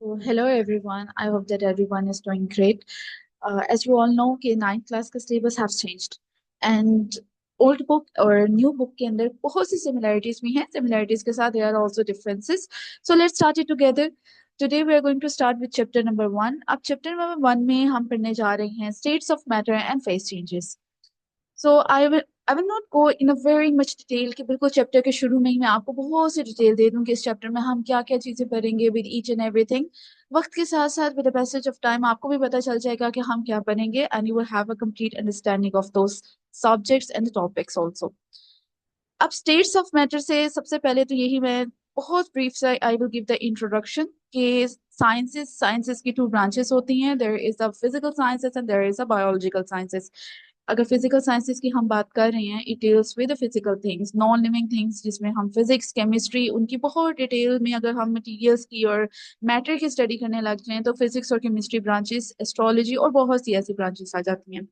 So, hello everyone. I hope that everyone is doing great. As you all know, कि ninth class का syllabus have changed and old book और new book के अंदर बहुत सी similarities भी हैं. Similarities के साथ there are also differences. So let's start it together. Today we are going to start with chapter number one. अब chapter number one में हम पढ़ने जा रहे हैं states of matter and phase changes. So I will not go in a very much detail कि बिल्कुल chapter के शुरू में ही मैं आपको बहुत सी डिटेल दे दूं कि इस चैप्टर में हम क्या क्या चीजें पढ़ेंगे विद ईच एंड एवरीथिंग। वक्त के साथ साथ with the passage of time आपको भी पता चल जाएगा कि हम क्या पढ़ेंगे and you will have a complete understanding of those subjects and topics also. अब स्टेट्स ऑफ मैटर से सबसे पहले तो यही मैं बहुत ब्रीफ से I will give the introduction कि साइंसेस की टू ब्रांचेस होती हैं। There is a physical sciences and there is a biological sciences. अगर फिजिकल साइंसेस की हम बात कर रहे हैं it deals with physical things non living things जिसमें हम फिजिक्स केमिस्ट्री उनकी बहुत डिटेल में अगर हम मटेरियल्स की और मैटर की स्टडी करने लग जाएं तो फिजिक्स और केमिस्ट्री ब्रांचेस एस्ट्रोलॉजी और बहुत सी ऐसी ब्रांचेस आ जाती हैं।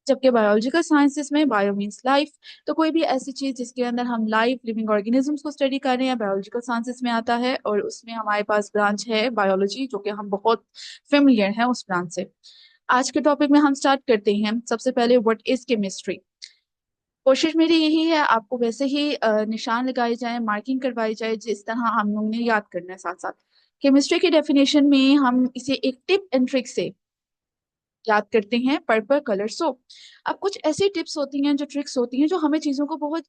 जबकि बायोलॉजिकल साइंसेस में बायो मीन्स लाइफ, तो कोई भी ऐसी चीज जिसके अंदर हम लाइफ लिविंग ऑर्गेनिजम्स को स्टडी कर रहे हैं बायोलॉजिकल साइंसेस में आता है और उसमें हमारे पास ब्रांच है बायोलॉजी जो कि हम बहुत फेमिलियर हैं उस ब्रांच से। आज के टॉपिक में हम स्टार्ट करते हैं सबसे पहले व्हाट इज केमिस्ट्री। कोशिश मेरी यही है आपको वैसे ही निशान लगाए जाए मार्किंग करवाई जाए जिस तरह हम लोगों ने याद करना है। साथ साथ केमिस्ट्री की डेफिनेशन में हम इसे एक टिप एंड ट्रिक से याद करते हैं पर्पल कलर सोप। अब कुछ ऐसी टिप्स होती हैं जो ट्रिक्स होती हैं जो हमें चीज़ों को बहुत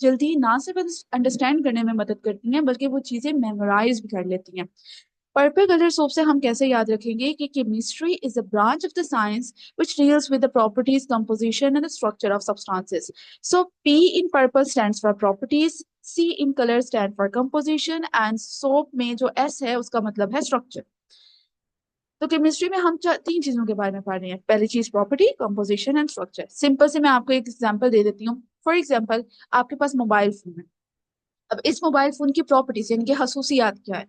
जल्दी ना सिर्फ अंडरस्टैंड करने में मदद करती हैं बल्कि वो चीज़ें मेमोराइज भी कर लेती हैं। पर्पल कलर सोप से हम कैसे याद रखेंगे कि chemistry is a branch of the science which deals with the properties, composition and the structure of substances. So P in purple stands for properties, C in color stand for composition and soap में जो S है उसका मतलब है structure। तो chemistry में हम तीन चीजों के बारे में पढ़ रहे हैं। पहली चीज property, composition and structure. Simple से मैं आपको एक एग्जांपल दे देती हूँ। फॉर एग्जांपल आपके पास मोबाइल फोन है। अब इस मोबाइल फोन की प्रॉपर्टीज यानी कि खसूसियात क्या है।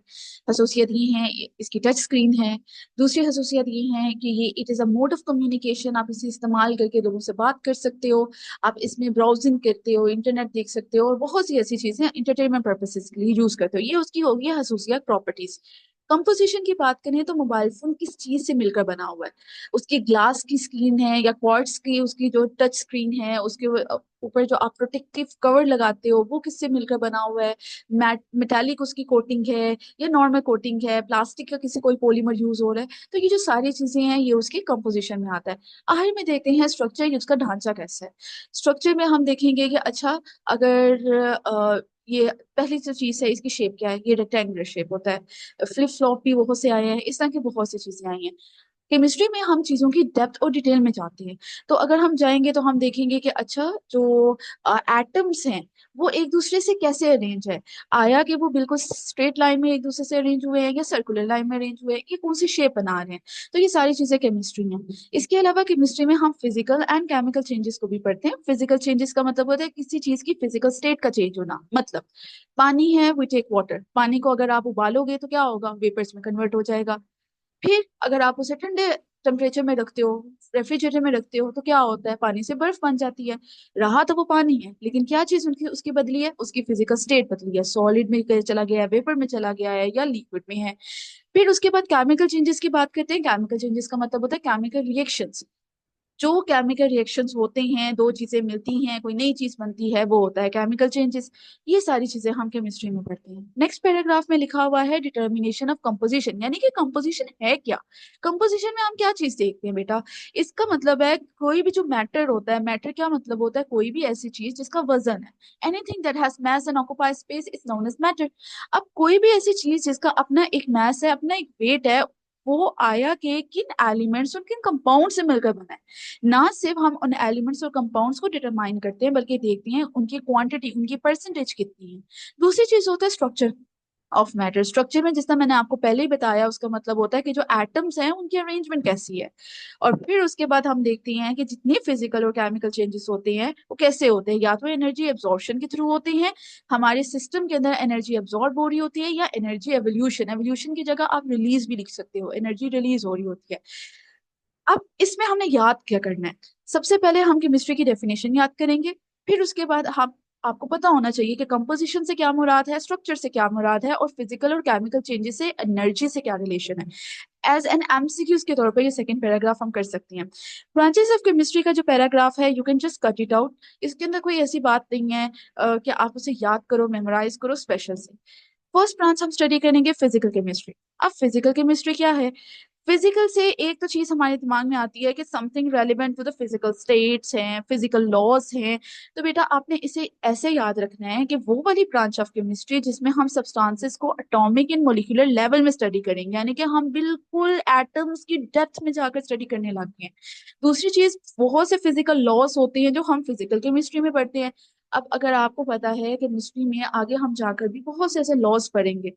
खसूसियत ये है इसकी टच स्क्रीन है। दूसरी खसूसियत ये है कि ये it is a mode of communication, आप इसे इस्तेमाल करके लोगों से बात कर सकते हो। आप इसमें ब्राउजिंग करते हो, इंटरनेट देख सकते हो और बहुत सी ऐसी चीजें इंटरटेनमेंट पर्पसेस के लिए यूज करते हो। ये उसकी होगी खसूसियत प्रॉपर्टीज। कंपोजिशन की बात करें तो मोबाइल फोन किस चीज से मिलकर बना हुआ है। उसकी ग्लास की स्क्रीन है या क्वार्ट्ज की उसकी जो टच स्क्रीन है उसके ऊपर जो आप प्रोटेक्टिव कवर लगाते हो वो किससे मिलकर बना हुआ है। मेटालिक उसकी कोटिंग है या नॉर्मल कोटिंग है, प्लास्टिक का किसी कोई पॉलीमर यूज हो रहा है। तो ये जो सारी चीजें हैं ये उसकी कंपोजिशन में आता है। आखिर में देखते हैं स्ट्रक्चर, उसका ढांचा कैसा है। स्ट्रक्चर में हम देखेंगे कि अच्छा अगर ये पहली जो चीज है इसकी शेप क्या है, ये रेक्टेंगुलर शेप होता है। फ्लिप फ्लॉप भी बहुत से आए हैं, इस तरह की बहुत सी चीजें आई हैं। केमिस्ट्री में हम चीजों की डेप्थ और डिटेल में जाते हैं। तो अगर हम जाएंगे तो हम देखेंगे कि अच्छा जो एटम्स हैं वो एक दूसरे से कैसे अरेंज है। आया कि वो बिल्कुल स्ट्रेट लाइन में एक दूसरे से अरेंज हुए हैं या सर्कुलर लाइन में अरेंज हुए हैं, ये कौन सी शेप बना रहे हैं। तो ये सारी चीजें केमिस्ट्री हैं। इसके अलावा केमिस्ट्री में हम फिजिकल एंड केमिकल चेंजेस को भी पढ़ते हैं। फिजिकल चेंजेस का मतलब होता है किसी चीज की फिजिकल स्टेट का चेंज होना। मतलब पानी है, वी टेक वाटर, पानी को अगर आप उबालोगे तो क्या होगा, वेपर्स में कन्वर्ट हो जाएगा। फिर अगर आप उसे ठंडे टेम्परेचर में रखते हो, रेफ्रिजरेटर में रखते हो, तो क्या होता है, पानी से बर्फ बन जाती है। रहा तो वो पानी है लेकिन क्या चीज उनकी उसकी बदली है, उसकी फिजिकल स्टेट बदली है, सॉलिड में चला गया है, वेपर में चला गया है या लिक्विड में है। फिर उसके बाद केमिकल चेंजेस की बात करते हैं। केमिकल चेंजेस का मतलब होता है केमिकल रिएक्शंस। जो केमिकल रिएक्शंस होते हैं, दो चीजें मिलती हैं कोई नई चीज बनती है, वो होता है केमिकल चेंजेस। ये सारी चीजें हम केमिस्ट्री में पढ़ते हैं। नेक्स्ट पैराग्राफ में लिखा हुआ है डिटर्मिनेशन ऑफ कंपोजिशन, यानी कि कंपोजिशन है क्या। कंपोजिशन में हम क्या चीज देखते हैं बेटा, इसका मतलब है कोई भी जो मैटर होता है, मैटर क्या मतलब होता है, कोई भी ऐसी चीज जिसका वजन है। Anything that has mass and occupies space is known as matter. अब कोई भी ऐसी चीज जिसका अपना एक मास है, अपना एक वेट है, वो आया के किन एलिमेंट्स और किन कंपाउंड से मिलकर बना है। ना सिर्फ हम उन एलिमेंट्स और कंपाउंड्स को डिटरमाइन करते हैं बल्कि देखते हैं उनकी क्वांटिटी, उनकी परसेंटेज कितनी है। दूसरी चीज होता है स्ट्रक्चर ऑफ मैटर। स्ट्रक्चर में जितना मैंने आपको पहले ही बताया उसका मतलब होता है कि जो एटम्स हैं उनकी अरेंजमेंट कैसी है। और फिर उसके बाद हम देखते हैं कि जितने फिजिकल और केमिकल चेंजेस होते हैं वो कैसे होते हैं, या तो एनर्जी एब्जॉर्प्शन के थ्रू होते हैं, हमारे सिस्टम के अंदर एनर्जी एब्जॉर्ब हो रही होती है, या एनर्जी एवोल्यूशन, एवोल्यूशन की जगह आप रिलीज भी लिख सकते हो, एनर्जी रिलीज हो रही होती है। अब इसमें हमने याद क्या करना है। सबसे पहले हम केमिस्ट्री की डेफिनेशन याद करेंगे। फिर उसके बाद हम आपको पता होना चाहिए कि कंपोजिशन से क्या मुराद है, स्ट्रक्चर से क्या मुराद है, और फिजिकल और केमिकल चेंजेस से एनर्जी से क्या रिलेशन है। एज एन एमसीक्यूज के तौर पर ये सेकंड पैराग्राफ हम कर सकते हैं। ब्रांचेस ऑफ केमिस्ट्री का जो पैराग्राफ है, you can just cut it out. इसके अंदर कोई ऐसी बात नहीं है कि आप उसे याद करो, मेमोराइज करो स्पेशल से। फर्स्ट ब्रांच हम स्टडी करेंगे फिजिकल केमिस्ट्री। अब फिजिकल केमिस्ट्री क्या है? फिजिकल से एक तो चीज हमारे दिमाग में आती है कि something relevant to the physical states हैं, फिजिकल लॉज हैं। तो बेटा आपने इसे ऐसे याद रखना है कि वो वाली ब्रांच ऑफ केमिस्ट्री जिसमें हम सब्सटेंसेस को एटॉमिक एंड मोलिकुलर लेवल में स्टडी करेंगे, यानी कि हम बिल्कुल एटम्स की डेप्थ में जाकर स्टडी करने लगते हैं। दूसरी चीज, बहुत से फिजिकल लॉज होते हैं जो हम फिजिकल केमिस्ट्री में पढ़ते हैं। अब अगर आपको पता है केमिस्ट्री में आगे हम जाकर भी बहुत से ऐसे लॉज पढ़ेंगे।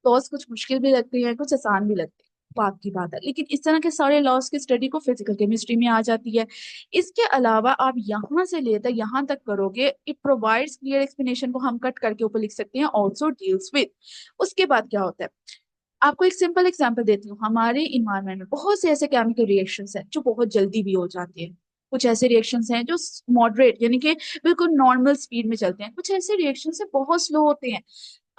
लॉज कुछ मुश्किल भी लगते हैं, कुछ आसान भी लगते हैं, बात की बात है, लेकिन इस तरह के सारे लॉज की स्टडी को फिजिकल केमिस्ट्री में आ जाती है। इसके अलावा आप यहाँ से लेकर यहाँ तक करोगे, इट प्रोवाइड्स क्लियर एक्सप्लेनेशन को हम कट करके ऊपर लिख सकते हैं, ऑल्सो डील्स विद। उसके बाद क्या होता है, आपको एक सिंपल एग्जांपल देती हूँ। हमारे इन्वायरमेंट में बहुत से ऐसे केमिकल रिएक्शंस हैं जो बहुत जल्दी भी हो जाते हैं। कुछ ऐसे रिएक्शंस हैं जो मॉडरेट यानी कि बिल्कुल नॉर्मल स्पीड में चलते हैं। कुछ ऐसे रिएक्शंस हैं बहुत स्लो होते हैं।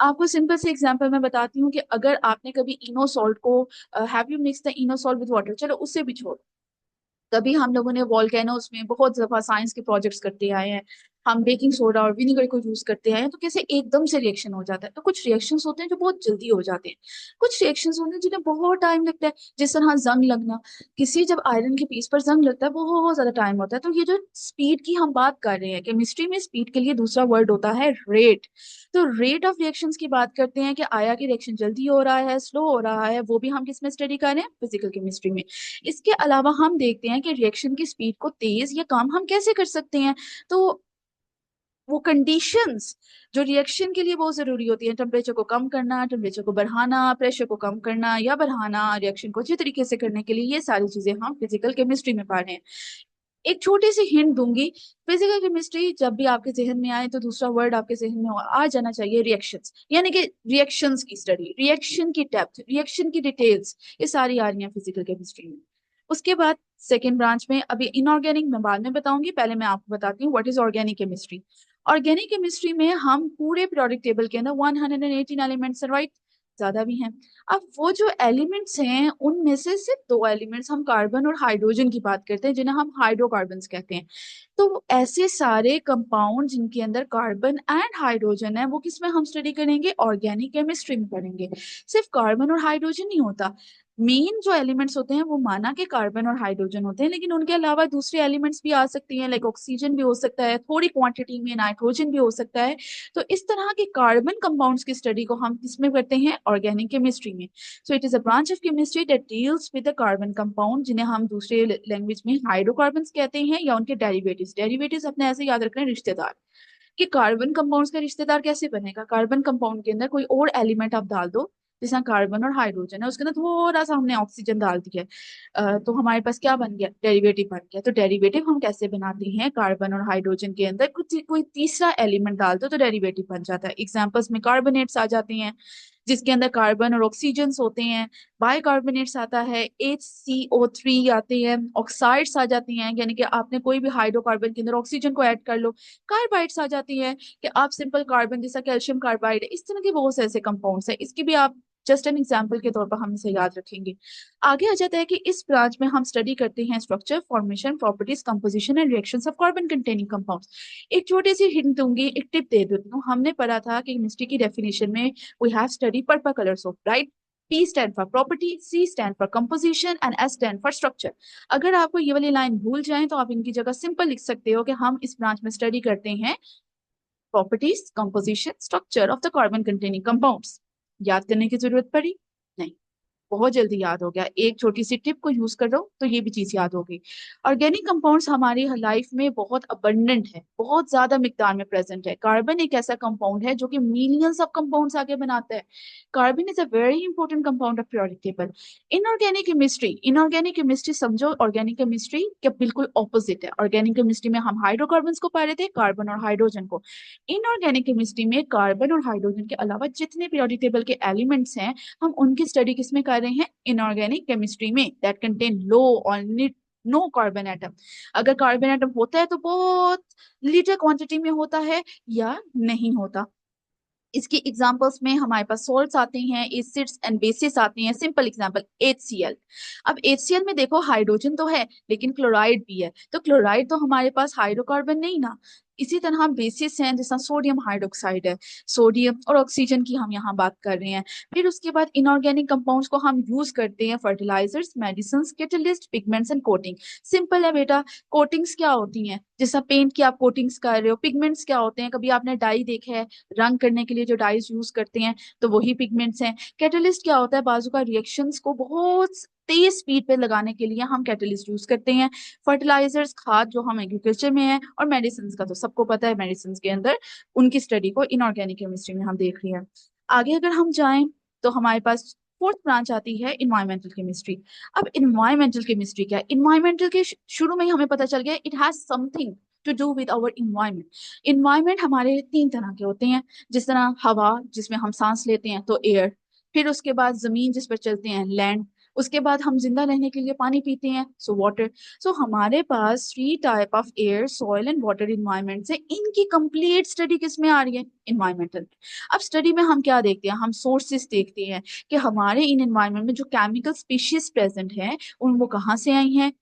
आपको सिंपल से एग्जांपल मैं बताती हूँ कि अगर आपने कभी इनो सॉल्ट को, have you mix the Eno salt with water, चलो उससे भी छोड़ो। कभी हम लोगों ने वॉल्केनोस में बहुत दफा साइंस के प्रोजेक्ट्स करते आए हैं, हम बेकिंग सोडा और विनेगर को यूज करते आए हैं, तो कैसे एकदम से रिएक्शन हो जाता है। तो कुछ रिएक्शंस होते हैं जो बहुत जल्दी हो जाते हैं, कुछ रिएक्शंस होते हैं जिन्हें बहुत टाइम लगता है। जिस तरह जंग लगना, किसी जब आयरन के पीस पर जंग लगता है बहुत ज्यादा टाइम होता है। तो ये जो स्पीड की हम बात कर रहे हैं, केमिस्ट्री में स्पीड के लिए दूसरा वर्ड होता है रेट। तो रेट ऑफ रिएक्शंस की बात करते हैं कि आया कि रिएक्शन जल्दी हो रहा है, स्लो हो रहा है, वो भी हम किस में स्टडी कर रहे हैं, फिजिकल केमिस्ट्री में। इसके अलावा हम देखते हैं कि रिएक्शन की स्पीड को तेज या कम हम कैसे कर सकते हैं। तो वो कंडीशंस जो रिएक्शन के लिए बहुत जरूरी होती है, टेम्परेचर को कम करना, टेम्परेचर को बढ़ाना, प्रेशर को कम करना या बढ़ाना, रिएक्शन को अच्छे तरीके से करने के लिए, ये सारी चीजें हम फिजिकल केमिस्ट्री में पढ़ रहे हैं। एक छोटी सी हिंट दूंगी, फिजिकल केमिस्ट्री जब भी आपके जहन में आए तो दूसरा वर्ड आपके जहन में आ जाना चाहिए रिएक्शंस, यानी कि रिएक्शंस की स्टडी, रिएक्शन की डेप्थ, रिएक्शन की डिटेल्स, ये सारी आ रही हैं फिजिकल केमिस्ट्री में। उसके बाद सेकेंड ब्रांच में, अभी इनऑर्गेनिक मैं बाद में बताऊंगी, पहले मैं आपको बताती हूँ what is organic chemistry. Organic chemistry में हम पूरे पीरियोडिक टेबल के अंदर 118 एलिमेंट्स, राइट, ज्यादा भी हैं। अब वो जो एलिमेंट्स हैं उनमें से सिर्फ दो एलिमेंट्स, हम कार्बन और हाइड्रोजन की बात करते हैं जिन्हें हम हाइड्रोकार्बन्स कहते हैं। तो ऐसे सारे कंपाउंड जिनके अंदर कार्बन एंड हाइड्रोजन है, वो किस में हम स्टडी करेंगे, ऑर्गेनिक केमिस्ट्री में करेंगे। सिर्फ कार्बन और हाइड्रोजन नहीं होता, मेन जो एलिमेंट्स होते हैं वो माना के कार्बन और हाइड्रोजन होते हैं, लेकिन उनके अलावा दूसरे एलिमेंट्स भी आ सकती हैं, लाइक ऑक्सीजन भी हो सकता है, थोड़ी क्वांटिटी में नाइट्रोजन भी हो सकता है। तो इस तरह के कार्बन कंपाउंड्स की स्टडी को हम किसमें करते हैं, ऑर्गेनिक केमिस्ट्री में। So it is a branch of chemistry that deals with the carbon compound, जिन्हें हम दूसरे लैंग्वेज में हाइड्रोकार्बन्स कहते हैं, या उनके डेरिवेटिव्स। डेरिवेटिव्स अपने ऐसे याद रखना है, रिश्तेदार। कि कार्बन कंपाउंड्स का रिश्तेदार कैसे बनेगा, कार्बन कंपाउंड के अंदर कोई और एलिमेंट आप डाल दो, जैसा कार्बन और हाइड्रोजन है, उसके अंदर थोड़ा सा हमने ऑक्सीजन डाल दिया है, तो हमारे पास क्या बन गया, डेरिवेटिव बन गया। तो डेरिवेटिव हम कैसे बनाते हैं, कार्बन और हाइड्रोजन के अंदर कुछ कोई तीसरा एलिमेंट डाल दो तो डेरिवेटिव बन जाता है। एग्जाम्पल्स में कार्बोनेट्स आ जाते हैं जिसके अंदर कार्बन और ऑक्सीजन होते हैं, बाइकार्बोनेट्स आता है, HCO3 आते हैं, ऑक्साइड्स आ जाती हैं, यानी कि आपने कोई भी हाइड्रोकार्बन के अंदर ऑक्सीजन को ऐड कर लो, कार्बाइड्स आ जाती हैं कि आप सिंपल कार्बन जैसा कैल्शियम कार्बाइड है, इस तरह के बहुत से ऐसे कंपाउंड्स हैं। इसकी भी आप जस्ट एन एग्जाम्पल के तौर पर हम इसे याद रखेंगे। आगे आ जाता है कि इस ब्रांच में हम स्टडी करते हैं structure, formation, properties, composition and reactions of carbon containing compounds. एक छोटी सी हिंट दूंगी, एक टिप दे देती हूँ। हमने पढ़ा था कि केमिस्ट्री की डेफिनेशन में we have study purple colours of, right. P stand for property, C stand for composition and S stand for structure। अगर आपको ये वाली लाइन भूल जाए तो आप इनकी जगह सिंपल लिख सकते हो कि हम इस ब्रांच में स्टडी करते हैं properties, composition, structure of the carbon containing compounds. याद करने की जरूरत पड़ी? नहीं, बहुत जल्दी याद हो गया। एक छोटी सी टिप को यूज कर लो तो ये भी चीज याद हो गई। ऑर्गेनिक कंपाउंड्स हमारी लाइफ में बहुत अबंडेंट है, बहुत ज्यादा मिकदार में प्रेजेंट है। कार्बन एक ऐसा कंपाउंड है जो कि मिलियंस ऑफ कंपाउंड्स आगे बनाता है। Carbon is a very important compound of periodic table. Inorganic chemistry समझो ऑर्गेनिक केमिस्ट्री के बिल्कुल ऑपोजिट है। ऑर्गेनिक केमिस्ट्री में हम हाइड्रोकार्बन को पा रहे थे, कार्बन और हाइड्रोजन को। इनऑर्गेनिक केमिस्ट्री में कार्बन और हाइड्रोजन के अलावा जितने पीरियोडिक टेबल के एलिमेंट्स हैं, हम उनकी स्टडी किसमें कर रहे हैं, इनऑर्गेनिक केमिस्ट्री में, दैट कंटेन लो और नो कार्बन एटम। अगर कार्बन एटम होता है तो बहुत लिटिल क्वांटिटी में होता है या नहीं होता। इसकी एग्जांपल्स में हमारे पास सॉल्ट्स आते हैं, एसिड्स एंड बेसिस आते हैं। Simple example HCl। अब HCl में देखो हाइड्रोजन तो है लेकिन क्लोराइड भी है, तो क्लोराइड तो हमारे पास हाइड्रोकार्बन नहीं ना। इसी तरह बेसिस हैं, जैसा सोडियम हाइड्रोक्साइड है, सोडियम और ऑक्सीजन की हम यहाँ बात कर रहे हैं। फिर उसके बाद इनऑर्गेनिक कंपाउंड्स को हम यूज करते हैं, fertilisers, medicine, catalyst, pigments and coating. Simple है बेटा। कोटिंग्स क्या होती हैं? जैसा पेंट की आप कोटिंग्स कर रहे हो। पिगमेंट्स क्या होते हैं? कभी आपने डाई देखा है रंग करने के लिए जो डाइज यूज करते हैं, तो वही पिगमेंट्स हैं। कैटलिस्ट क्या होता है? बाजू का रिएक्शंस को बहुत तेज स्पीड पे लगाने के लिए हम कैटलिस्ट यूज करते हैं। फर्टिलाइजर्स, खाद जो हम एग्रीकल्चर में है, और मेडिसिन का तो सबको पता है, मेडिसिन के अंदर उनकी स्टडी को इनऑर्गेनिक केमिस्ट्री में हम देख रहे हैं। आगे अगर हम जाएं तो हमारे पास फोर्थ ब्रांच आती है इन्वायरमेंटल केमिस्ट्री। अब इन्वायरमेंटल केमिस्ट्री क्या है? इन्वायरमेंटल के शुरू में ही हमें पता चल गया it has something to do with our environment. Environment हमारे तीन तरह के होते हैं। जिस तरह हवा, जिसमें हम सांस लेते हैं तो एयर। फिर उसके बाद जमीन जिस पर चलते हैं, लैंड। उसके बाद हम जिंदा रहने के लिए पानी पीते हैं, सो वाटर। सो हमारे पास 3 type of air, soil and water environment है। इनकी कंप्लीट स्टडी किस में आ रही है? इन्वायरमेंटल। अब स्टडी में हम क्या देखते हैं? हम सोर्सेस देखते हैं कि हमारे इन इन्वायरमेंट में जो केमिकल स्पीशीज प्रेजेंट है उन वो कहाँ से आई हैं।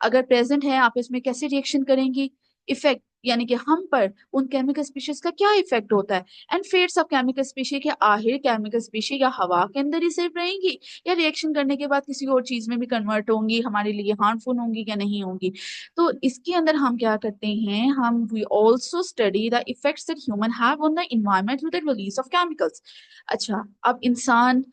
अगर प्रेजेंट है, आप इसमें कैसे रिएक्शन करेंगी। इफेक्ट, यानी कि हम पर उन केमिकल स्पीशीज का क्या इफेक्ट होता है। And fates of chemical species के, आखिर केमिकल स्पीशीज या हवा के अंदर ही सिर्फ रहेंगी या रिएक्शन करने के बाद किसी और चीज में भी कन्वर्ट होंगी, हमारे लिए हार्मफुल होंगी या नहीं होंगी। तो इसके अंदर हम क्या करते हैं, हम we also study the effects that human have on the environment through the release of chemicals. अच्छा, अब इंसान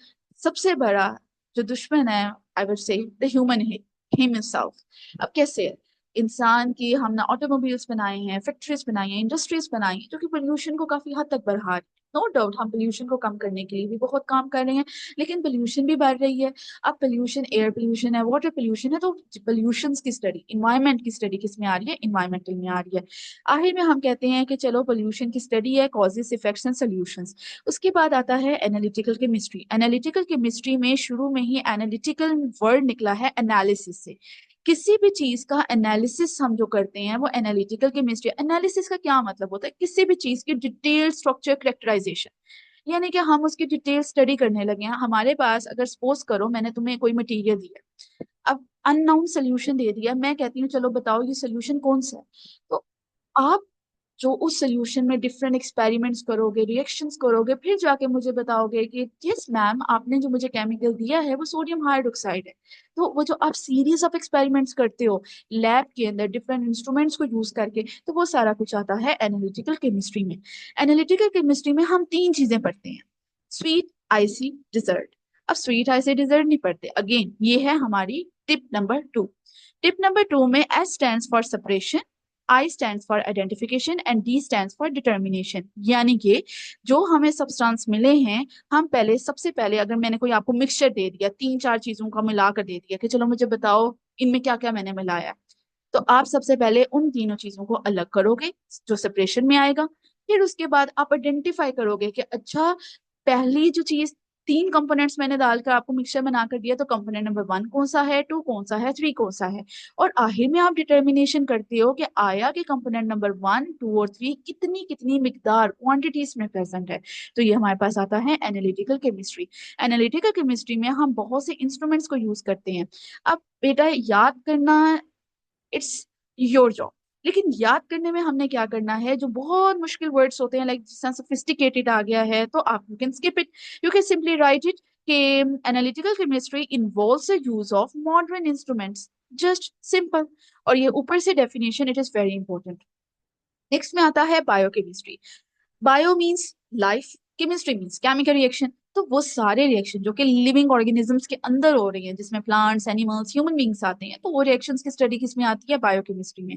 सबसे बड़ा जो दुश्मन है, I would say the human himself. अब कैसे है? इंसान की हमने ऑटोमोबाइल्स बनाए हैं, फैक्ट्रीज बनाई हैं, इंडस्ट्रीज बनाई हैं, जो कि पोल्यूशन को काफी हद तक बढ़ा रही है। नो डाउट हम पोल्यूशन को कम करने के लिए भी बहुत काम कर रहे हैं, लेकिन पोल्यूशन भी बढ़ रही है। अब पोल्यूशन, एयर पोल्यूशन है, वाटर पोल्यूशन है, तो पोल्यूशन की स्टडी, इन्वायरमेंट की स्टडी किस में आ रही है? इन्वायरमेंटल में आ रही है। आखिर में हम कहते हैं कि चलो पोल्यूशन की स्टडी है, कॉजेस, इफेक्ट्स एंड सोल्यूशंस। उसके बाद आता है एनालिटिकल केमिस्ट्री। एनालिटिकल केमिस्ट्री में शुरू में ही एनालिटिकल वर्ड निकला है एनालिसिस से। किसी भी चीज का एनालिसिस हम जो करते हैं वो एनालिटिकल केमिस्ट्री। एनालिसिस का क्या मतलब होता है? किसी भी चीज की डिटेल स्ट्रक्चर करेक्टराइजेशन, यानी कि हम उसकी डिटेल स्टडी करने लगे हैं। हमारे पास अगर सपोज करो मैंने तुम्हें कोई मटेरियल दिया, अब अननोन सोल्यूशन दे दिया, मैं कहती हूँ चलो बताओ ये सोल्यूशन कौन सा है। तो आप जो उस सोल्यूशन में डिफरेंट एक्सपेरिमेंट्स करोगे, रिएक्शंस करोगे, फिर जाके मुझे बताओगे कि यस मैम आपने जो मुझे केमिकल दिया है वो सोडियम हाइड्रोक्साइड है। तो वो जो आप सीरीज ऑफ एक्सपेरिमेंट्स करते हो लैब के अंदर डिफरेंट इंस्ट्रूमेंट्स को यूज करके, तो वो सारा कुछ आता है एनालिटिकल केमिस्ट्री में। एनालिटिकल केमिस्ट्री में हम तीन चीजें पढ़ते हैं, स्वीट, आइसी, डिजर्ट। अब स्वीट, आइसी, डिजर्ट नहीं पढ़ते। अगेन ये है हमारी टिप नंबर 2। टिप नंबर 2 में S stands for separation, I stands for identification and D stands for determination। यानी कि जो हमें सब्सटेंस मिले हैं, हम पहले, सबसे पहले अगर मैंने कोई आपको मिक्सचर दे दिया, 3-4 चीजों का मिलाकर दे दिया कि चलो मुझे बताओ इनमें क्या क्या मैंने मिलाया, तो आप सबसे पहले उन तीनों चीजों को अलग करोगे जो सेपरेशन में आएगा। फिर उसके बाद आप आइडेंटिफाई करोगे कि अच्छा, पहली जो चीज, 3 कंपोनेंट्स मैंने डालकर आपको मिक्सचर बना कर दिया, तो कंपोनेंट नंबर 1 कौन सा है, 2 कौन सा है, 3 कौन सा है। और आखिर में आप डिटर्मिनेशन करते हो कि आया कि कंपोनेंट नंबर 1, 2 और 3 कितनी कितनी मिकदार क्वांटिटीज में प्रेजेंट है। तो ये हमारे पास आता है एनालिटिकल केमिस्ट्री। एनालिटिकल केमिस्ट्री में हम बहुत से इंस्ट्रूमेंट्स को यूज करते हैं। अब बेटा याद करना, इट्स योर जॉब। लेकिन याद करने में हमने क्या करना है, जो बहुत मुश्किल वर्ड्स होते हैं, लाइक जिस सोफिस्टिकेटेड आ गया है, तो आप you can skip it, you can simply write it कि analytical chemistry involves the use of modern instruments, just simple. और ये ऊपर से definition, it is very important. Next में आता है biochemistry. Bio means life, chemistry means chemical reaction. तो वो सारे रिएक्शन जो कि लिविंग ऑर्गेनिजम्स के अंदर हो रही हैं, जिसमें प्लांट्स, एनिमल्स, ह्यूमन बींग्स आते हैं, तो वो रिएक्शंस की स्टडी किस में आती है? बायोकेमिस्ट्री में।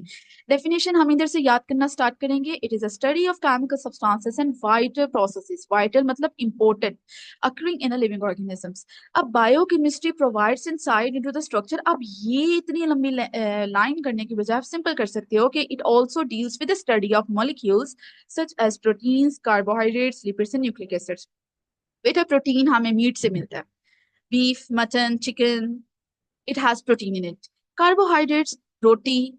डेफिनेशन हम इधर से याद करना स्टार्ट करेंगे। It is a study of chemical substances and vital processes, vital मतलब important, occurring in a living organisms. अब biochemistry provides insight into the structure. अब ये इतनी लंबी लाइन करने की बजाय आप सिंपल कर सकते हो कि it also deals with the study of molecules such as proteins, carbohydrates, lipids and nucleic acids। बेटा प्रोटीन हमें मीट से मिलता है, beef, mutton, chicken, it has protein in it. Carbohydrates, रोटी,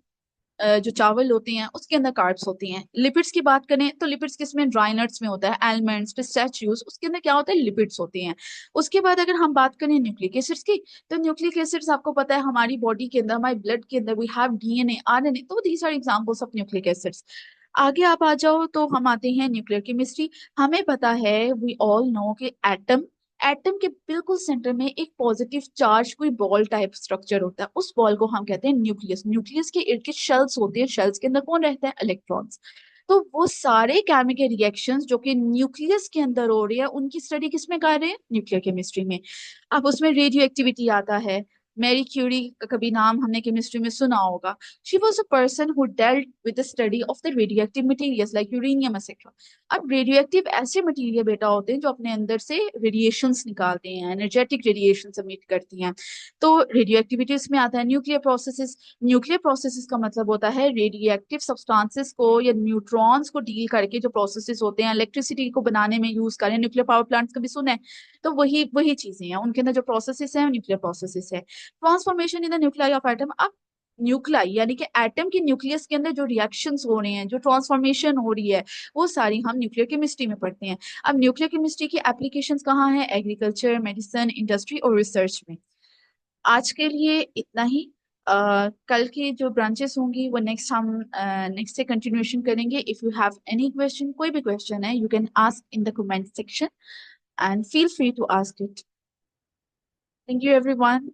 जो चावल होते हैं उसके अंदर कार्ब्स होती हैं। लिपिड्स की बात करें तो लिपिड्स किसमें, ड्राई नट्स में होता है, आलमंड्स, पिस्ताचियोज, उसके अंदर क्या होता है, लिपिड्स होती हैं। उसके बाद अगर हम बात करें न्यूक्लिक एसिड्स की, तो न्यूक्लिक एसिड्स आपको पता है हमारी बॉडी के अंदर, हमारे ब्लड के अंदर वी हैव डीएनए, आरएनए, तो these are examples of nucleic acids. आगे आप आ जाओ तो हम आते हैं न्यूक्लियर केमिस्ट्री। हमें पता है, वी ऑल नो कि एटम, एटम के बिल्कुल सेंटर में एक पॉजिटिव चार्ज कोई बॉल टाइप स्ट्रक्चर होता है, उस बॉल को हम कहते हैं न्यूक्लियस। न्यूक्लियस के इर्द गिर्द शेल्स होते हैं, शेल्स के अंदर कौन रहता है, इलेक्ट्रॉन्स। तो वो सारे केमिकल रिएक्शंस जो कि न्यूक्लियस के अंदर हो रही है, उनकी स्टडी किसमें कर रहे हैं, न्यूक्लियर केमिस्ट्री में। अब उसमें रेडियो एक्टिविटी आता है। मैरी क्यूरी का कभी नाम हमने केमिस्ट्री में सुना होगा। She was a person who dealt with the study of the radio active materials like uranium etcetera. अब रेडियो एक्टिव ऐसे मटीरियल बेटा होते हैं जो अपने अंदर से रेडिएशंस निकालते हैं, एनर्जेटिक रेडिएशन एमिट करती हैं। तो रेडियो एक्टिविटीज में आता है न्यूक्लियर प्रोसेसेस। न्यूक्लियर प्रोसेसेस का मतलब होता है रेडियो एक्टिव सब्सटेंसेस को या न्यूट्रॉन्स को डील करके जो प्रोसेसेस होते हैं, इलेक्ट्रिसिटी को बनाने में यूज करें, न्यूक्लियर पावर प्लांट्स कभी सुने, तो वही वही चीजें हैं, उनके अंदर जो प्रोसेसेस है न्यूक्लियर प्रोसेसेस है। Transformation in the nuclei of atom. अब न्यूक्लाई यानी कि एटम के न्यूक्लियस के अंदर जो रिएक्शंस हो रहे हैं, जो ट्रांसफॉर्मेशन हो रही है, वो सारी हम न्यूक्लियर केमिस्ट्री में पढ़ते हैं। अब न्यूक्लियर केमिस्ट्री की एप्लीकेशंस कहाँ हैं, एग्रीकल्चर, मेडिसिन, इंडस्ट्री और रिसर्च में। आज के लिए इतना ही। कल की जो ब्रांचेस होंगी वो नेक्स्ट हम नेक्स्ट से कंटिन्यूशन करेंगे। If you have any question, कोई भी क्वेश्चन है, you can ask in the comment section and feel free to ask it. Thank you everyone.